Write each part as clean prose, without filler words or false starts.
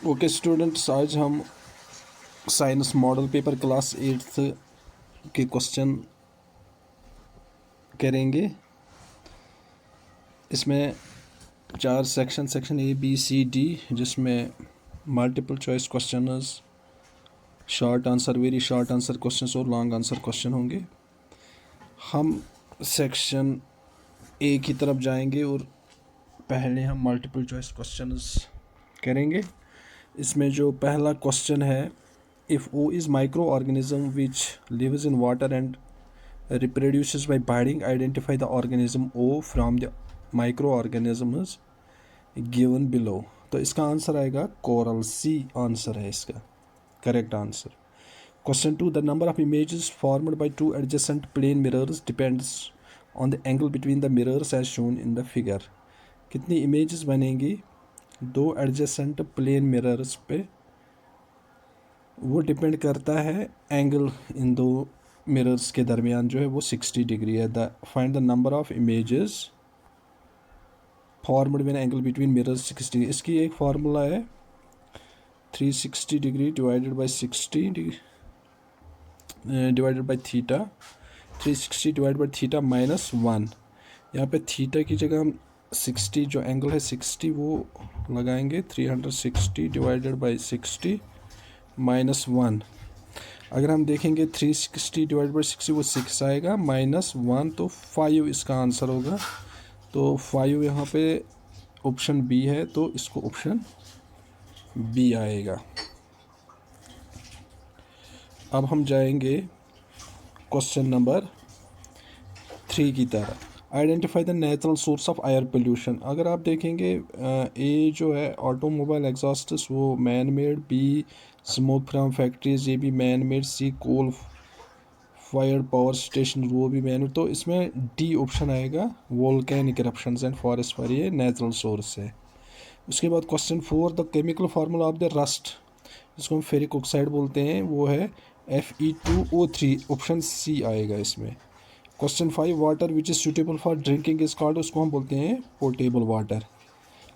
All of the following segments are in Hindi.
ओके स्टूडेंट्स, आज हम science model paper class 8th के क्वेश्चन करेंगे। इसमें 4 section A B C D, जिसमें multiple choice questions, short answer, very short answer questions और लॉन्ग आंसर क्वेश्चन होंगे। हम सेक्शन ए की तरफ जाएंगे और पहले हम मल्टीपल चॉइस क्वेश्चंस करेंगे। इसमें जो पहला क्वेश्चन है, if O is microorganism which lives in water and reproduces by biting, identify the organism O from the microorganisms given below। तो इसका आंसर आएगा कोरल, सी आंसर है इसका correct answer. Question 2, the number of images formed by two adjacent plane mirrors depends on the angle between the mirrors as shown in the figure। कितनी इमेजेस बनेंगी दो एडजेसेंट प्लेन मिरर्स पे, वो डिपेंड करता है एंगल इन दो मिरर्स के दरमियान जो है वो 60 डिग्री है। Find the number of images formed when angle between mirrors 60। इसकी एक फार्मूला है 360 degree divided by 60 divided by theta, 360 divided by theta minus 1। यहाँ पे थीटा की जगह हम 60 जो एंगल है 60 वो लगाएंगे, 360 डिवाइडेड बाय 60 माइनस 1। अगर हम देखेंगे 360 डिवाइड बाई 60 वो 6 आएगा, माइनस 1 तो 5 इसका आंसर होगा। तो 5 यहाँ पे ऑप्शन बी है, तो इसको ऑप्शन बी आएगा। अब हम जाएंगे क्वेश्चन नंबर 3 की तरफ। Identify the natural source of air pollution. अगर आप देखेंगे ए जो है ऑटोमोबाइल एग्जॉस्ट्स वो man made, B smoke from factories ये भी man made, C coal fired power station वो भी मैन मेड। तो इसमें डी ऑप्शन आएगा, volcanic eruptions and forest fire, ये नेचुरल सोर्स है। उसके बाद question 4, the chemical formula of the rust, जिसको हम फेरिक ऑक्साइड बोलते हैं, वो है Fe2O3, ऑप्शन सी आएगा इसमें। Question 5, water which is suitable for drinking is called, उसको हम बोलते हैं portable water.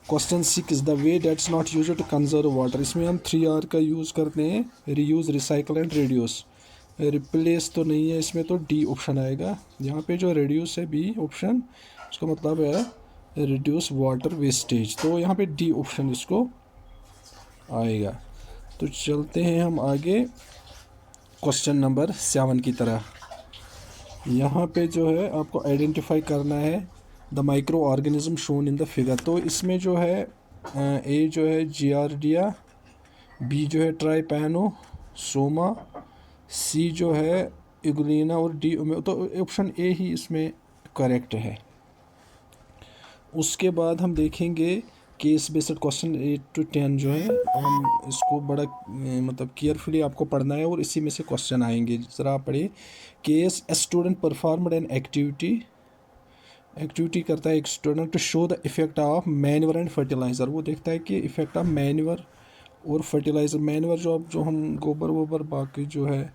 Question 6, the way that's not use to conserve water, इसमें हम 3R का यूज़ करते हैं, reuse, recycle and reduce. Replace तो नहीं है इसमें, तो डी ऑप्शन आएगा। यहाँ पे जो रिड्यूस है बी ऑप्शन, उसका मतलब है रिड्यूस वाटर वेस्टेज, तो यहाँ पे डी ऑप्शन इसको आएगा। तो चलते हैं हम आगे क्वेश्चन नंबर 7 की तरह। यहाँ पे जो है आपको आइडेंटिफाई करना है the micro organism shown in the figure. तो इसमें जो है ए जो है जियार्डिया, बी जो है ट्राइपैनो सोमा, सी जो है इग्लिना और डी, तो ऑप्शन ए ही इसमें करेक्ट है। उसके बाद हम देखेंगे केस बेस्ड क्वेश्चन 8 to 10 जो है, हम इसको बड़ा मतलब केयरफुली आपको पढ़ना है और इसी में से क्वेश्चन आएंगे। ज़रा आप पढ़िए। Case A student performed an activity करता है एक student to show the effect of manure and fertiliser, वो देखता है कि इफेक्ट ऑफ मैन्योर और फर्टिलाइज़र। मैन्योर जो हम गोबर वोबर बाकी जो है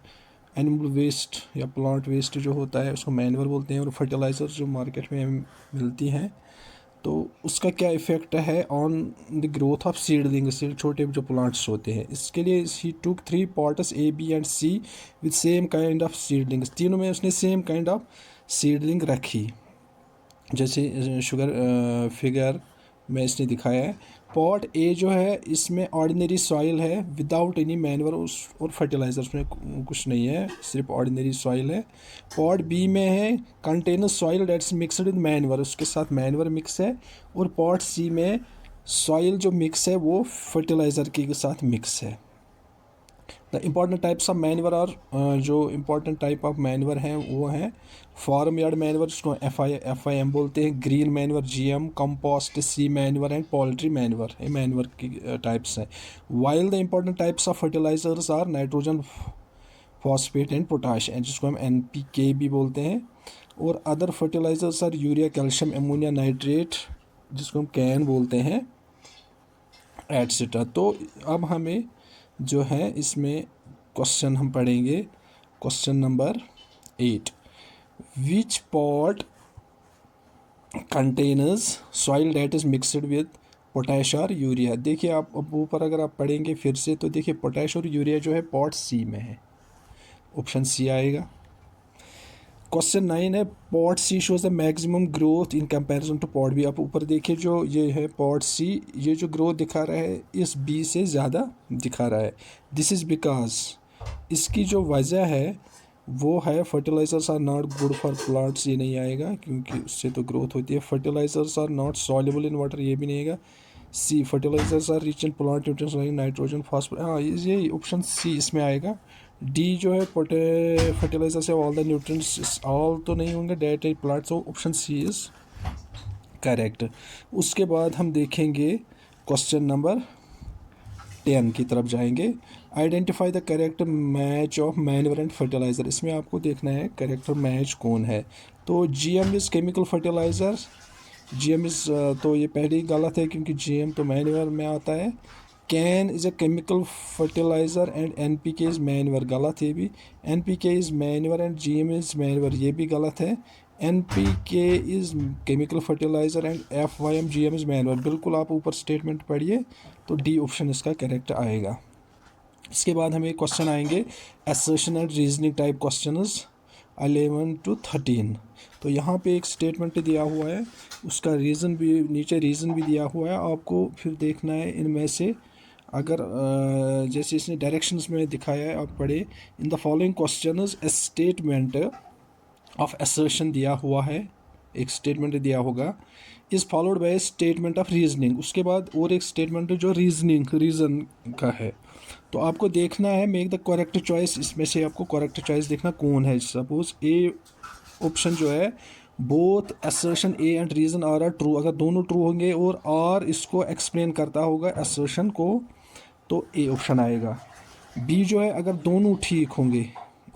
एनिमल वेस्ट या प्लांट वेस्ट जो होता है उसको मैन्योर बोलते हैं, और फर्टिलाइज़र जो मार्केट में मिलती हैं, तो उसका क्या इफ़ेक्ट है on the growth of seedling, छोटे जो प्लांट्स होते हैं। इसके लिए ही took 3 pots A B and C with same kind of seedlings, तीनों में उसने सेम काइंड ऑफ सीडलिंग रखी, जैसे शुगर फिगर में इसने दिखाया है। पॉट ए जो है इसमें ऑर्डिनरी सॉइल है विदाउट एनी मैन्योर और फर्टिलाइज़र, उसमें कुछ नहीं है, सिर्फ ऑर्डिनरी सॉइल है। पॉट बी में है container soil that's mixed with manure, उसके साथ मैन्योर मिक्स है। और पॉट सी में सॉइल जो मिक्स है वो फर्टिलाइज़र के साथ मिक्स है। The important types of manure, और जो इम्पॉर्टेंट टाइप ऑफ मैन्योर हैं वो हैं फार्म यार्ड मैन्योर, जिसको FIM बोलते हैं, green manure GM, compost C manure and poultry manure, ये मैन्योर की टाइप्स हैं। While the important types of fertilisers are nitrogen, phosphate and potash, जिसको हम NPK भी बोलते हैं। और other fertilisers are urea, calcium, ammonia nitrate, जिसको हम कैन बोलते हैं, एट्सेट्रा। तो अब हमें जो है इसमें क्वेश्चन हम पढ़ेंगे। Question number 8, which pot containers soil that is mixed with potash और यूरिया। देखिए आप अब ऊपर अगर आप पढ़ेंगे फिर से तो देखिए पोटैश और यूरिया जो है पार्ट सी में है, ऑप्शन सी आएगा। क्वेश्चन 9 है pot C shows the maximum growth in comparison to pot B. आप ऊपर देखिए जो ये है पॉट सी, ये जो ग्रोथ दिखा रहा है इस बी से ज़्यादा दिखा रहा है। दिस इज़ बिकॉज, इसकी जो वजह है वो है fertilizers are not good for plants, ये नहीं आएगा क्योंकि उससे तो ग्रोथ होती है। Fertilizers are not soluble in water, ये भी नहीं आएगा। C fertilizers are rich in plant nutrients like nitrogen phosphorus, हाँ ये ऑप्शन सी इसमें आएगा। डी जो है फर्टिलाइजर से ऑल द न्यूट्रिएंट्स, ऑल तो नहीं होंगे, dietary plant, so option C is correct. उसके बाद हम देखेंगे क्वेश्चन नंबर 10 की तरफ जाएंगे। Identify the correct match of manure and fertiliser. इसमें आपको देखना है करेक्ट मैच कौन है। तो GM is chemical fertiliser, GM is तो ये पहले ही गलत है क्योंकि जीएम तो मैन्योर में आता है। CAN is a chemical fertilizer and NPK is manure, गलत है भी। NPK is manure and GM is manure, ये भी गलत है। NPK is chemical fertilizer and FYM GM is manure, बिल्कुल आप ऊपर स्टेटमेंट पढ़िए तो डी ऑप्शन इसका करेक्ट आएगा। इसके बाद हमें क्वेश्चन आएंगे assertion and reasoning type questions 11 to 13। तो यहाँ पे एक स्टेटमेंट दिया हुआ है, उसका रीज़न भी नीचे रीज़न भी दिया हुआ है, आपको फिर देखना है इनमें से अगर जैसे इसने डायरेक्शंस में दिखाया है आप पढ़े। In the following questions A statement of assertion दिया हुआ है, एक स्टेटमेंट दिया होगा, is followed by statement of reasoning, उसके बाद और एक स्टेटमेंट जो रीज़न का है। तो आपको देखना है मेक द करेक्ट चॉइस, इसमें से आपको करेक्ट चॉइस देखना कौन है। सपोज ए ऑप्शन जो है both assertion A and reason are true, अगर दोनों ट्रू होंगे और आर इसको एक्सप्लेन करता होगा असर्शन को तो ए ऑप्शन आएगा। बी जो है अगर दोनों ठीक होंगे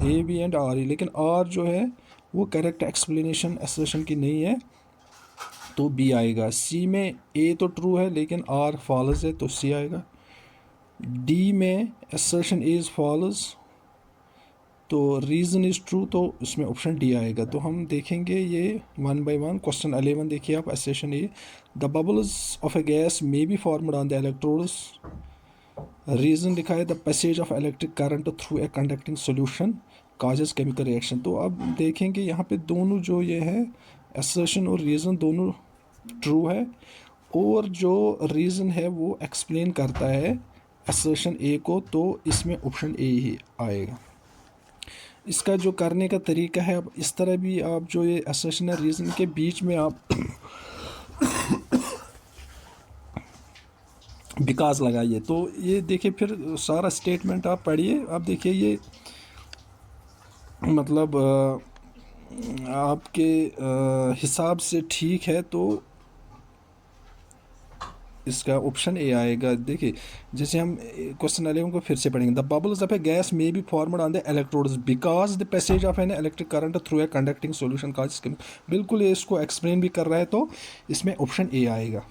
ए बी एंड आर ही, लेकिन आर जो है वो करेक्ट एक्सप्लेनेशन असर्शन की नहीं है तो बी आएगा। सी में ए तो ट्रू है लेकिन आर फॉल्स है तो सी आएगा। डी में असर्शन ए इज़ फॉल्स तो रीज़न इज़ ट्रू तो इसमें ऑप्शन डी आएगा। तो हम देखेंगे ये वन बाय वन। क्वेश्चन 11 देखिए आप, assertion A the bubbles of a gas may be formed on the electrodes, reason लिखा है the passage of electric current through a conducting solution causes chemical reaction. तो अब देखेंगे यहाँ पे दोनों जो ये है असर्शन और रीज़न दोनों ट्रू है और जो रीज़न है वो एक्सप्लेन करता है असर्शन ए को, तो इसमें ऑप्शन ए ही आएगा। इसका जो करने का तरीका है, अब इस तरह भी आप जो ये असर्शन है रीज़न के बीच में आप बिकॉज लगाइए, तो ये देखिए फिर सारा स्टेटमेंट आप पढ़िए। आप देखिए ये मतलब आपके हिसाब से ठीक है तो इसका ऑप्शन ए आएगा। देखिए जैसे हम क्वेश्चन 11 को फिर से पढ़ेंगे। The bubbles of a gas may be formed on the electrodes because the passage of an electric current through a conducting solution cause, बिल्कुल ये इसको एक्सप्लेन भी कर रहा है तो इसमें ऑप्शन ए आएगा।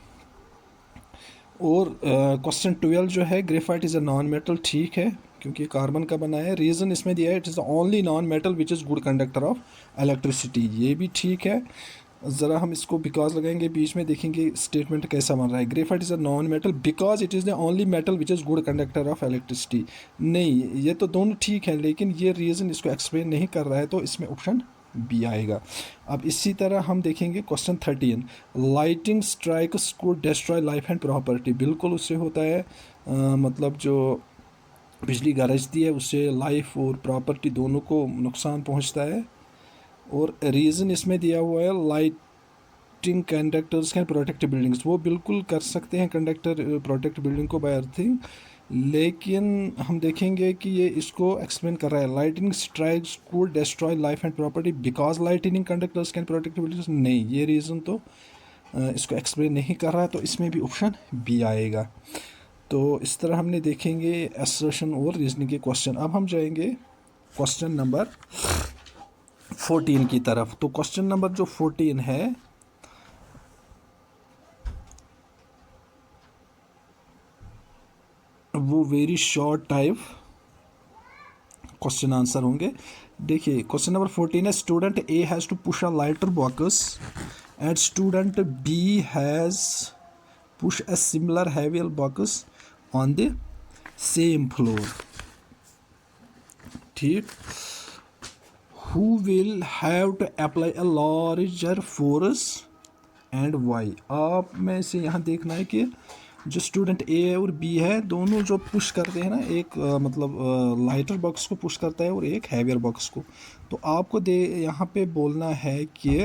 और क्वेश्चन 12 जो है graphite is a non metal, ठीक है क्योंकि कार्बन का बना है। रीज़न इसमें दिया है it is the only non metal which is good conductor of electricity, ये भी ठीक है। ज़रा हम इसको बिकॉज लगाएंगे बीच में, देखेंगे स्टेटमेंट कैसा बन रहा है। Graphite is a non metal because it is the only metal which is good conductor of electricity, नहीं ये तो दोनों ठीक है लेकिन ये रीज़न इसको एक्सप्लेन नहीं कर रहा है तो इसमें ऑप्शन बी आएगा। अब इसी तरह हम देखेंगे question 13 lighting strikes could destroy life and property, बिल्कुल उससे होता है मतलब जो बिजली गरजती है उससे लाइफ और प्रॉपर्टी दोनों को नुकसान पहुंचता है। और रीज़न इसमें दिया हुआ है lighting conductors can protect buildings, वो बिल्कुल कर सकते हैं कंडक्टर प्रोटेक्ट बिल्डिंग को बाय अर्थिंग, लेकिन हम देखेंगे कि ये इसको एक्सप्लेन कर रहा है lightning strikes could destroy life and property because lightning conductors can protect buildings, नहीं ये रीज़न तो इसको एक्सप्लेन नहीं कर रहा तो इसमें भी ऑप्शन बी आएगा। तो इस तरह हमने देखेंगे असर्शन और रीजनिंग के क्वेश्चन। अब हम जाएंगे क्वेश्चन नंबर 14 की तरफ। तो क्वेश्चन नंबर जो 14 है वो very short type question answer होंगे। देखिए क्वेश्चन नंबर 14 है student A has to push a lighter box and student B has push a similar heavier box on the same floor. ठीक, who will have to apply a larger force and why? आप में से यहाँ देखना है कि जो स्टूडेंट ए और बी है दोनों जो पुश करते हैं ना, एक मतलब लाइटर बॉक्स को पुश करता है और एक हैवियर बॉक्स को, तो आपको यहाँ पे बोलना है कि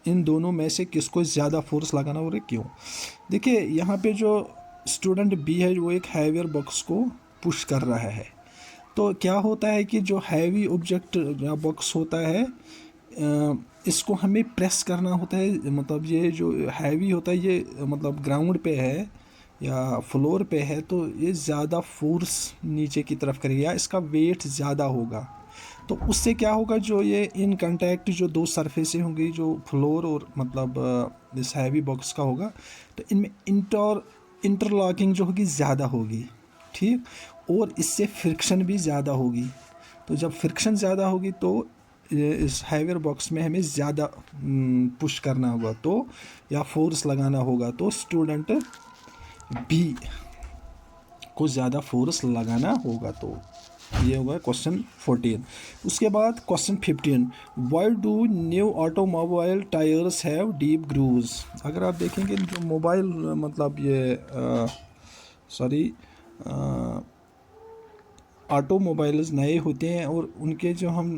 इन दोनों में से किसको ज़्यादा फोर्स लगाना और क्यों। देखिए यहाँ पे जो स्टूडेंट बी है वो एक हैवियर बॉक्स को पुश कर रहा है, तो क्या होता है कि जो हैवी ऑब्जेक्ट या बॉक्स होता है इसको हमें प्रेस करना होता है, मतलब ये जो हैवी होता है ये मतलब ग्राउंड पे है या फ्लोर पे है, तो ये ज़्यादा फोर्स नीचे की तरफ करेगा या इसका वेट ज़्यादा होगा। तो उससे क्या होगा, जो ये इन कांटेक्ट जो दो सरफेसें होंगी जो फ्लोर और मतलब इस हैवी बॉक्स का होगा, तो इनमें इंटरलॉकिंग जो होगी ज़्यादा होगी, ठीक, और इससे फ्रिक्शन भी ज़्यादा होगी। तो जब फ्रिक्शन ज़्यादा होगी तो इस हैवियर बॉक्स में हमें ज़्यादा पुश करना होगा तो या फोर्स लगाना होगा, तो स्टूडेंट बी को ज़्यादा फोर्स लगाना होगा। तो ये होगा क्वेश्चन 14। उसके बाद question 15, why do new automobile tyres have deep grooves. अगर आप देखेंगे जो मोबाइल मतलब ये ऑटोमोबाइल्स नए होते हैं और उनके जो हम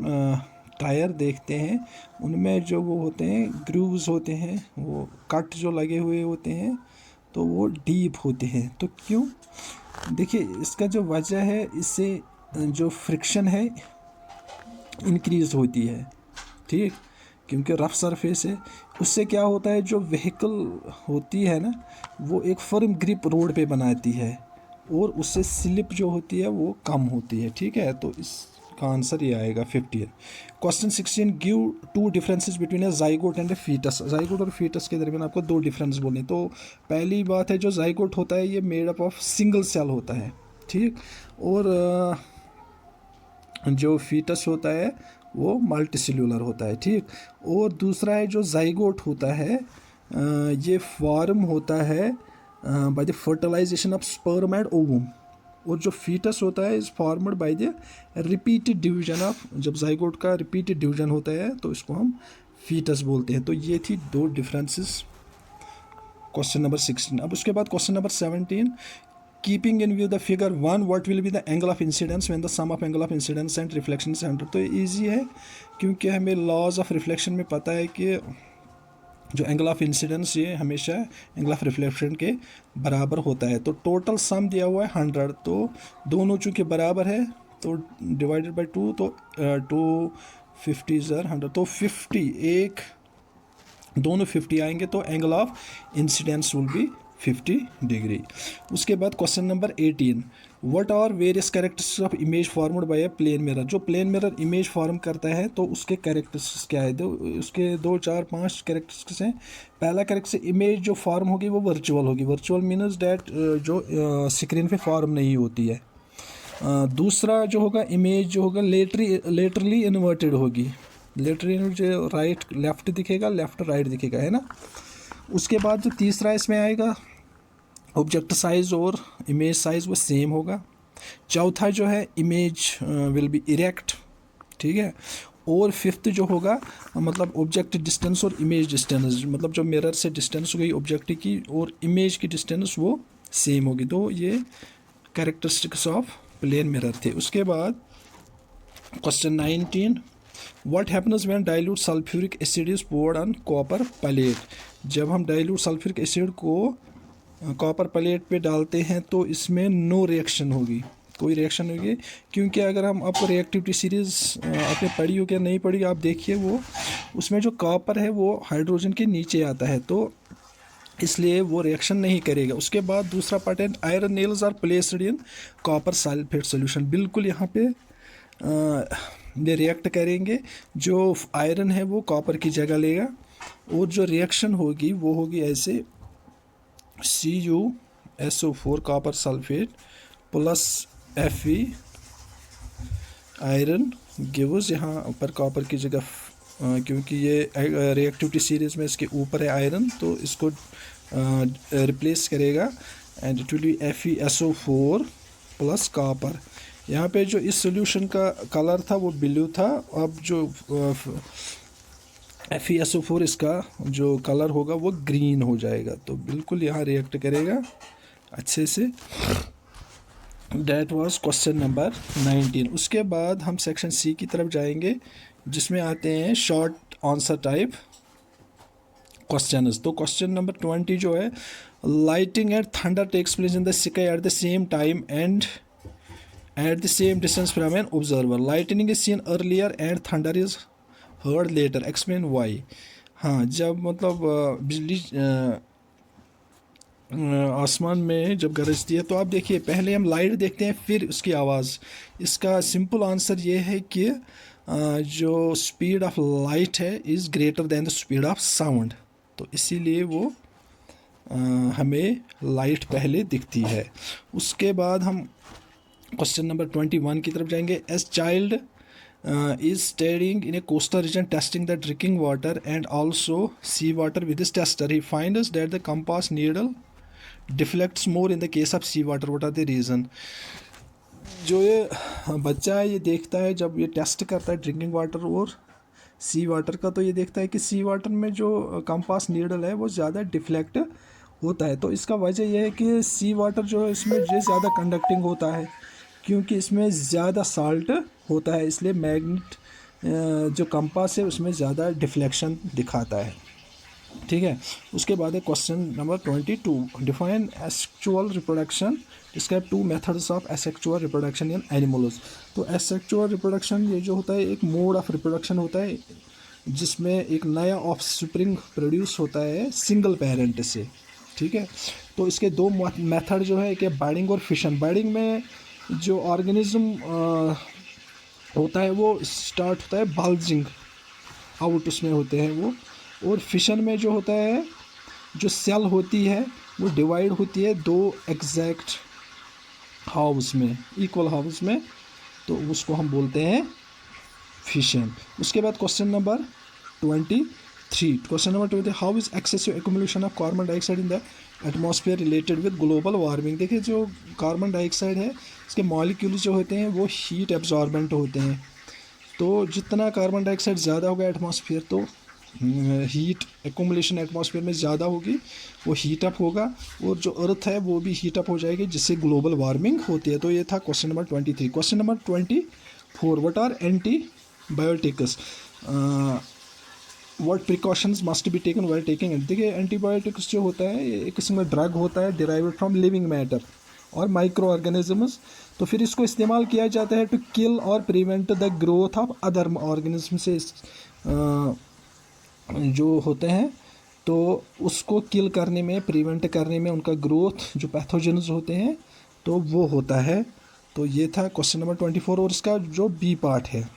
टायर देखते हैं उनमें जो वो होते हैं ग्रूव्स होते हैं, वो कट जो लगे हुए होते हैं तो वो डीप होते हैं। तो क्यों? देखिए इसका जो वजह है, इससे जो फ्रिक्शन है इंक्रीज़ होती है, ठीक, क्योंकि रफ सरफेस है। उससे क्या होता है, जो व्हीकल होती है ना वो एक फर्म ग्रिप रोड पे बनाती है और उससे स्लिप जो होती है वो कम होती है, ठीक है। तो इसका आंसर ये आएगा 15। Question 16, give two differences between a zygote and a foetus. Zygote और फीटस के दरमियान आपको दो डिफरेंस बोलने। तो पहली बात है, जो जाइगोट होता है ये made up of single cell होता है, ठीक, और जो फीटस होता है वो मल्टीसेल्यूलर होता है, ठीक। और दूसरा है जो जाइगोट होता है ये फॉर्म होता है by the fertilisation of sperm and ovum, और जो फीटस होता है is formed by the repeated division of, जब जाइगोट का रिपीटेड डिवीजन होता है तो इसको हम फीटस बोलते हैं। तो ये थी दो डिफरेंसेस क्वेश्चन नंबर 16। अब उसके बाद question number 17, keeping in view the figure 1 what will be the angle of incidence when the sum of angle of incidence and reflection is 100। तो ये ईजी है क्योंकि हमें लॉज ऑफ रिफ्लेक्शन में पता है कि जो एंगल ऑफ इंसिडेंस ये हमेशा एंगल ऑफ रिफ्लेक्शन के बराबर होता है। तो टोटल सम दिया हुआ है 100, तो दोनों चूँकि बराबर है तो डिवाइडेड बाय 2, तो 250 100, तो 50 एक दोनों 50 आएंगे, तो angle of incidence will be 50 degree. उसके बाद question number 18, what are various characteristics of image formed by a plane mirror. जो प्लेन मिरर इमेज फॉर्म करता है तो उसके कैरेक्टरिस्टिक्स क्या है, तो उसके 2 4 5 कैरेक्टरिस्टिक्स हैं। पहला कैरेक्टरिस्टिक, इमेज जो फॉर्म होगी वो वर्चुअल होगी। वर्चुअल मीन्स डैट जो स्क्रीन पे फॉर्म नहीं होती है। दूसरा जो होगा, इमेज जो होगा लेटरली इन्वर्टेड होगी। लेटरली जो राइट लेफ्ट दिखेगा, लेफ्ट राइट दिखेगा, है ना। उसके बाद जो तीसरा इसमें आएगा, ऑब्जेक्ट साइज़ और इमेज साइज़ वो सेम होगा। चौथा जो है, इमेज विल बी इरेक्ट, ठीक है। और फिफ्थ जो होगा मतलब ऑब्जेक्ट डिस्टेंस और इमेज डिस्टेंस, मतलब जो मिरर से डिस्टेंस हो गई ऑब्जेक्ट की और इमेज की डिस्टेंस वो सेम होगी। तो ये कैरेक्टरिस्टिक्स ऑफ प्लेन मिरर थे। उसके बाद question 19, what happens when dilute sulphuric acid is poured on copper plate. जब हम डाइल्यूट सल्फ्यूरिक एसिड को कॉपर प्लेट पे डालते हैं तो इसमें नो रिएक्शन होगी, कोई रिएक्शन होगी, क्योंकि अगर हम आपको रिएक्टिविटी सीरीज़ आपने पढ़ी हो क्या नहीं पढ़ी, आप देखिए वो उसमें जो कॉपर है वो हाइड्रोजन के नीचे आता है, तो इसलिए वो रिएक्शन नहीं करेगा। उसके बाद दूसरा पार्ट है, iron nails are placed in copper sulphate solution. बिल्कुल यहाँ पे ये रिएक्ट करेंगे, जो आयरन है वो कॉपर की जगह लेगा और जो रिएक्शन होगी वो होगी ऐसे, CuSO4 copper sulphate plus Fe iron gives, यहाँ ऊपर कॉपर की जगह क्योंकि ये रिएक्टिविटी सीरीज़ में इसके ऊपर है आयरन, तो इसको रिप्लेस करेगा and it will be FeSO4 plus copper. यहाँ पे जो इस सोल्यूशन का कलर था वो ब्लू था, अब जो FeSO4 इसका जो कलर होगा वो ग्रीन हो जाएगा, तो बिल्कुल यहाँ रिएक्ट करेगा अच्छे से। That was question number 19। उसके बाद हम सेक्शन सी की तरफ जाएंगे जिसमें आते हैं शॉर्ट आंसर टाइप क्वेश्चंस। तो क्वेश्चन नंबर 20 जो है, lighting and thunder takes place in the sky at the same time and at the same distance from an observer. Lightning is seen earlier and thunder is heard later, explain why. हाँ, जब मतलब बिजली आसमान में जब गरजती है तो आप देखिए पहले हम लाइट देखते हैं फिर उसकी आवाज़। इसका सिंपल आंसर ये है कि जो स्पीड ऑफ लाइट है is greater than the speed of sound, तो इसीलिए वो हमें लाइट पहले दिखती है। उसके बाद हम क्वेश्चन नंबर 21 की तरफ जाएंगे। As child is studying in a coastal region testing the drinking water and also sea water with this tester. He finds that the compass needle deflects more in the case of sea water. What are the reason? जो ये बच्चा है ये देखता है जब ये टेस्ट करता है ड्रिंकिंग वाटर और सी वाटर का, तो ये देखता है कि सी वाटर में जो कंपास नीडल है वो ज़्यादा डिफ्लेक्ट होता है। तो इसका वजह यह है कि सी वाटर जो है इसमें ये ज़्यादा कंडक्टिंग होता है क्योंकि इसमें ज़्यादा साल्ट होता है, इसलिए मैग्नेट जो कंपास है उसमें ज़्यादा डिफ्लेक्शन दिखाता है। ठीक है, उसके बाद है question number 22। Define asexual reproduction, describe 2 methods of asexual reproduction in animals. तो एसेक्सुअल रिप्रोडक्शन ये जो होता है एक मोड ऑफ रिप्रोडक्शन होता है जिसमें एक नया ऑफस्प्रिंग प्रोड्यूस होता है सिंगल पेरेंट से। ठीक है, तो इसके 2 मेथड जो है, एक है बाइडिंग और फिशन। बाइडिंग में जो ऑर्गेनिज्म होता है वो स्टार्ट होता है बल्जिंग आउट उसमें होते हैं वो, और फिशन में जो होता है जो सेल होती है वो डिवाइड होती है 2 एग्जैक्ट हाउस में, इक्वल हाउस में, तो उसको हम बोलते हैं फिशन। उसके बाद question number 23। Question number 23, how is excessive accumulation of carbon dioxide in the atmosphere related with global warming. देखिए जो कार्बन डाइऑक्साइड है इसके मॉलिक्यूल्स जो होते हैं वो हीट एब्जॉर्बेंट होते हैं, तो जितना कार्बन डाइऑक्साइड ज़्यादा होगा एटमॉस्फेयर तो हीट एक्यूमुलेशन एटमॉस्फेयर में ज़्यादा होगी, वो हीट अप होगा और जो अर्थ है वो भी हीट अप हो जाएगी जिससे ग्लोबल वार्मिंग होती है। तो ये था question number 23। Question number 24, what are antibiotics, what precautions must be taken while taking it. देखिए एंटीबायोटिक्स जो होता है एक किस्म का ड्रग होता है डिराइव्ड फ्रॉम लिविंग मैटर और माइक्रो ऑर्गेनिजम्स, तो फिर इसको इस्तेमाल किया जाता है टू किल और prevent the growth of other organism से जो होते हैं, तो उसको किल करने में, प्रिवेंट करने में, उनका ग्रोथ जो पैथोजेन्स होते हैं तो वो होता है। तो ये था क्वेश्चन नंबर 24। और इसका जो बी पार्ट है,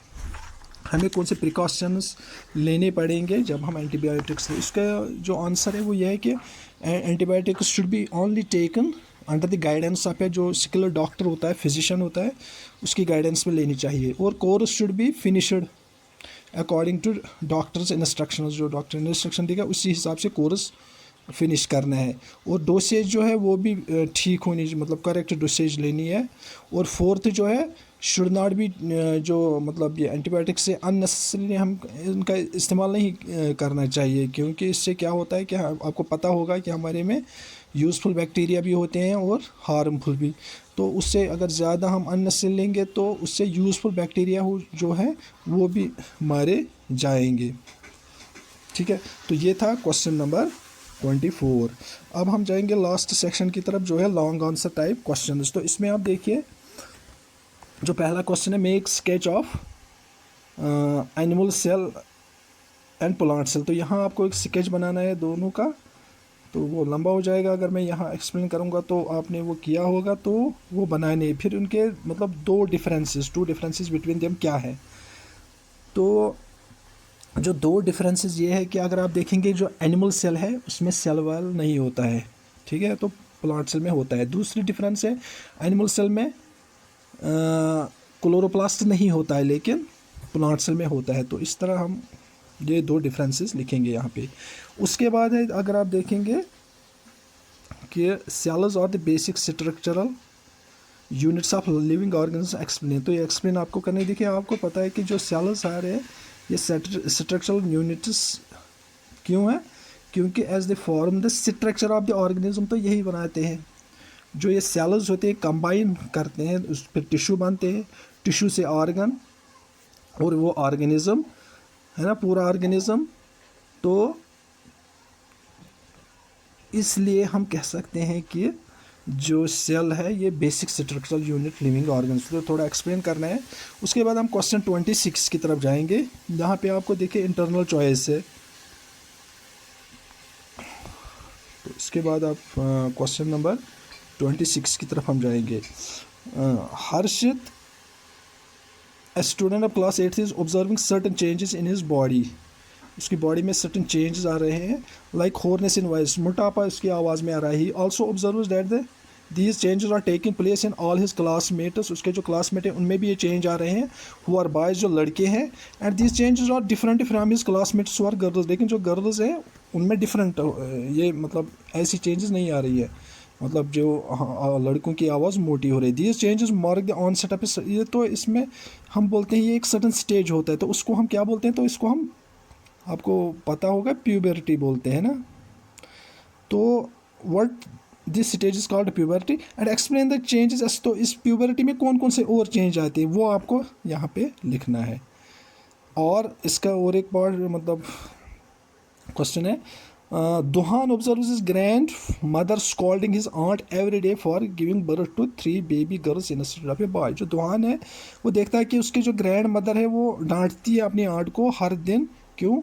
हमें कौन से प्रिकॉशंस लेने पड़ेंगे जब हम एंटीबायोटिक्स लें, इसका जो आंसर है वो ये है कि antibiotics should be only taken under the guidance of जो स्किल्ड डॉक्टर होता है, फिजिशियन होता है, उसकी गाइडेंस में लेनी चाहिए। और course should be finished according to doctor's instructions, जो डॉक्टर ने इंस्ट्रक्शन देगा उसी हिसाब से कोर्स फिनिश करना है। और डोसेज जो है वो भी ठीक होनी, मतलब करेक्ट डोसेज लेनी है। और फोर्थ जो है शुड नॉट बी, जो मतलब ये एंटीबायोटिक्स से अननेसेसरी हम इनका इस्तेमाल नहीं करना चाहिए, क्योंकि इससे क्या होता है कि आपको पता होगा कि हमारे में यूज़फुल बैक्टीरिया भी होते हैं और हार्मफुल भी, तो उससे अगर ज़्यादा हम अननेसेसरी लेंगे तो उससे यूज़फुल बैक्टीरिया जो है वो भी मारे जाएंगे। ठीक है, तो ये था क्वेश्चन नंबर 24। अब हम जाएंगे लास्ट सेक्शन की तरफ जो है लॉन्ग आंसर टाइप क्वेश्चंस। तो इसमें आप देखिए जो पहला क्वेश्चन है, make sketch of animal cell and plant cell. तो यहाँ आपको एक स्केच बनाना है दोनों का, तो वो लंबा हो जाएगा अगर मैं यहाँ एक्सप्लेन करूँगा, तो आपने वो किया होगा तो वो बनाने, फिर उनके मतलब 2 डिफरेंसेस बिटवीन देम क्या है। तो जो 2 डिफरेंसेस ये है कि अगर आप देखेंगे जो एनिमल सेल है उसमें सेल वाल नहीं होता है, ठीक है, तो प्लांट सेल में होता है। दूसरी डिफरेंस है एनिमल सेल में क्लोरोप्लास्ट नहीं होता है लेकिन प्लांट सेल में होता है। तो इस तरह हम ये दो डिफरेंसेस लिखेंगे यहाँ पे। उसके बाद है, अगर आप देखेंगे कि cells are the basic structural units of living organism explain, तो ये एक्सप्लेन आपको करने, देखिए आपको पता है कि जो सेल्स आ रहे हैं ये स्ट्रक्चरल यूनिट्स क्यों है, क्योंकि as the form the structure of the organism, तो यही बनाते हैं। जो ये सेल्स होते हैं कंबाइन करते हैं, उस पर टिश्यू बनते हैं, टिश्यू से ऑर्गन, और वो ऑर्गेनिज्म है ना, पूरा ऑर्गेनिज्म। तो इसलिए हम कह सकते हैं कि जो सेल है ये basic structural unit living organs, तो थोड़ा एक्सप्लेन करना है। उसके बाद हम क्वेश्चन 26 की तरफ जाएंगे, जहाँ पे आपको देखिए इंटरनल चॉइस है। तो इसके बाद आप क्वेश्चन नंबर 26 की तरफ हम जाएंगे। Harshit, a student of class 8 is observing certain changes in his body, उसकी बॉडी में सर्टन चेंजेस आ रहे हैं, लाइक होरनेस इन वॉइस, मोटापा उसकी आवाज़ में आ रहा है। He also observes that the these changes are taking place in all his classmates, उसके जो क्लासमेट हैं उनमें भी ये चेंज आ रहे हैं, हु आर बॉयज़, जो लड़के हैं, and these changes are different from his classmates who are girls, लेकिन जो गर्ल्स हैं उनमें डिफरेंट, ये मतलब ऐसी चेंजेस नहीं आ रही है, मतलब जो लड़कों की आवाज़ मोटी हो रही है। These changes mark the on setup, ये तो इसमें हम बोलते हैं ये एक सर्टन स्टेज होता है, तो उसको हम क्या बोलते हैं, तो इसको हम, आपको पता होगा, प्यूबर्टी बोलते हैं ना। तो what this stage is called puberty and explain the changes, तो इस प्यूबर्टी में कौन कौन से और चेंज आते हैं वो आपको यहाँ पे लिखना है। और इसका और एक बार मतलब क्वेश्चन है, Duhan observes his grandmother scolding his aunt every day for giving birth to 3 baby girls instead of a boy, जो दुहान है वो देखता है कि उसकी जो ग्रैंड मदर है वो डांटती है अपनी आंट को हर दिन, क्यों,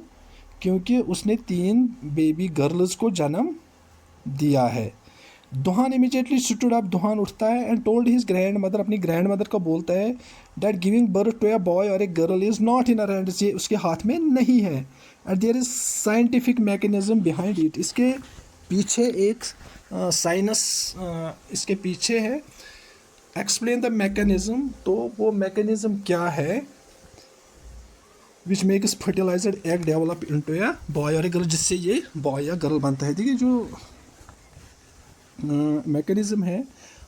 क्योंकि उसने 3 बेबी गर्ल्स को जन्म दिया है। Duhan immediately stood up, Duhan उठता है, and told his grandmother, अपनी ग्रैंड मदर को बोलता है, that giving birth to a boy और a girl is not in our hands, ये उसके हाथ में नहीं है, and there is scientific mechanism behind it, इसके पीछे एक साइनस इसके पीछे है। एक्सप्लेन द मैकेनिज्म, तो वो मैकेनिज्म क्या है, which makes fertilised egg develop into a boy और ए गर्ल, जिससे ये बॉय या गर्ल बनता है। देखिए जो मैकेनिज्म है,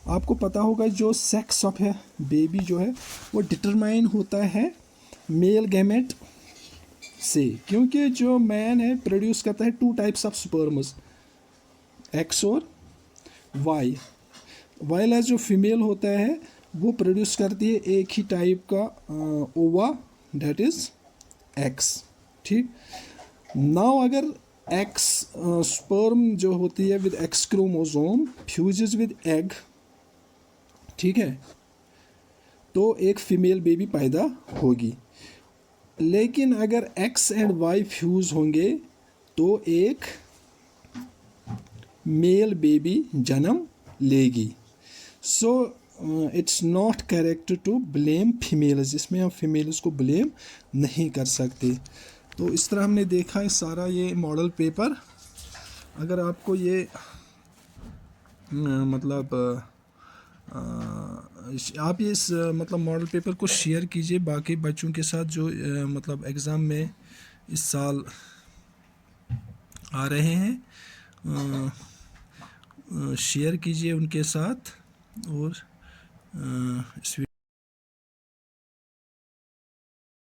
आपको पता होगा जो सेक्स ऑफ है बेबी जो है वो डिटरमाइन होता है मेल गैमेट से, क्योंकि जो मैन है प्रोड्यूस करता है 2 टाइप्स ऑफ स्पर्म्स, एक्स और वाई, वाइल एज जो फीमेल होता है वो प्रोड्यूस करती है एक ही टाइप का ओवा, दैट इज एक्स। ठीक, नाउ अगर एक्स स्पर्म जो होती है with x chromosome fuses with egg, ठीक है, तो एक फीमेल बेबी पैदा होगी। लेकिन अगर एक्स एंड वाई फ्यूज होंगे तो एक मेल बेबी जन्म लेगी। So it's not correct to blame females, इसमें हम फीमेल्स को ब्लेम नहीं कर सकते। तो इस तरह हमने देखा है सारा ये मॉडल पेपर। अगर आपको ये मतलब आप इस मतलब मॉडल पेपर को शेयर कीजिए बाकी बच्चों के साथ जो मतलब एग्ज़ाम में इस साल आ रहे हैं, शेयर कीजिए उनके साथ, और इस